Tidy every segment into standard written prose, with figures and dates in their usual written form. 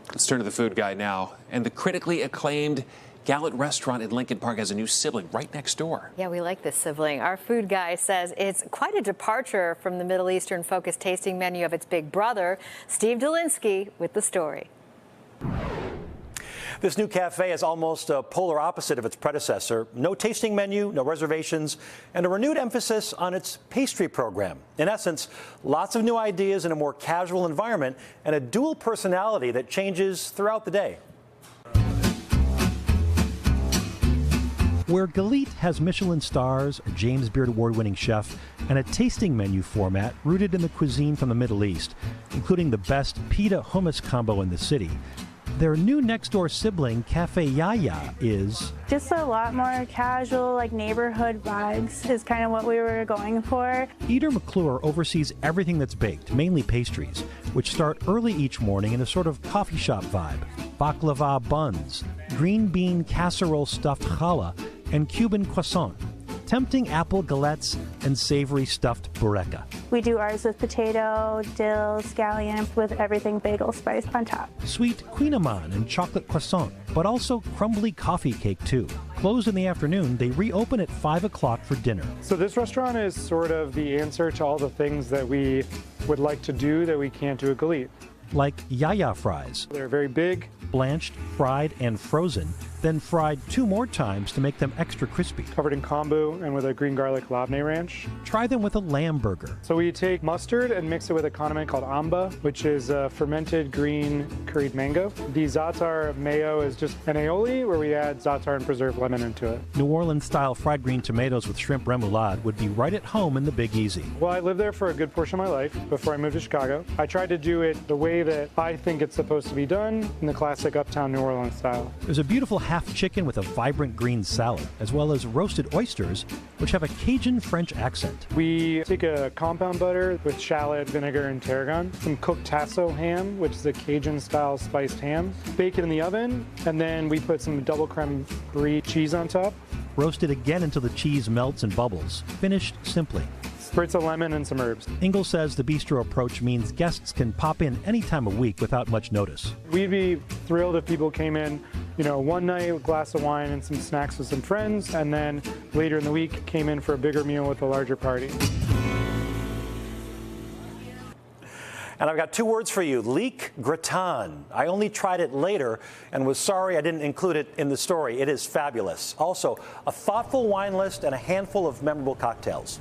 Let's turn to the food guy now. And the critically acclaimed Galit restaurant in Lincoln Park has a new sibling right next door. Yeah, we like this sibling. Our food guy says it's quite a departure from the Middle Eastern-focused tasting menu of its big brother. Steve Dolinsky with the story. This new cafe is almost a polar opposite of its predecessor. No tasting menu, no reservations, and a renewed emphasis on its pastry program. In essence, lots of new ideas in a more casual environment and a dual personality that changes throughout the day. Where Galit has Michelin stars, a James Beard Award-winning chef, and a tasting menu format rooted in the cuisine from the Middle East, including the best pita hummus combo in the city, their new next-door sibling, Café Yaya, is just a lot more casual, like neighborhood vibes is kind of what we were going for. Eater McClure oversees everything that's baked, mainly pastries, which start early each morning in a sort of coffee shop vibe. Baklava buns, green bean casserole stuffed challah, and Cuban croissant, tempting apple galettes, and savory stuffed bureka. We do ours with potato, dill, scallion, with everything bagel spice on top. Sweet kouign-amann and chocolate croissant, but also crumbly coffee cake too. Closed in the afternoon, they reopen at 5 o'clock for dinner. So this restaurant is sort of the answer to all the things that we would like to do that we can't do at Galit. Like Yaya fries. They're very big. Blanched, fried, and frozen, then fried 2 more times to make them extra crispy. Covered in kombu and with a green garlic labneh ranch. Try them with a lamb burger. So we take mustard and mix it with a condiment called amba, which is a fermented green curried mango. The za'atar mayo is just an aioli where we add za'atar and preserved lemon into it. New Orleans-style fried green tomatoes with shrimp remoulade would be right at home in the Big Easy. Well, I lived there for a good portion of my life before I moved to Chicago. I tried to do it the way that I think it's supposed to be done, in the classic uptown New Orleans style. There's a beautiful half chicken with a vibrant green salad, as well as roasted oysters, which have a Cajun French accent. We take a compound butter with shallot, vinegar, and tarragon, some cooked tasso ham, which is a Cajun-style spiced ham, bake it in the oven, and then we put some double creme brie cheese on top. Roast it again until the cheese melts and bubbles. Finished simply. Spritz of lemon and some herbs. Ingle says the bistro approach means guests can pop in any time of week without much notice. We'd be thrilled if people came in, one night with a glass of wine and some snacks with some friends, and then later in the week came in for a bigger meal with a larger party. And I've got 2 words for you, leek gratin. I only tried it later and was sorry I didn't include it in the story. It is fabulous. Also, a thoughtful wine list and a handful of memorable cocktails.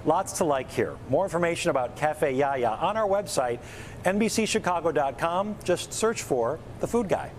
Lots to like here. More information about Café Yaya on our website, NBCChicago.com. Just search for The Food Guy.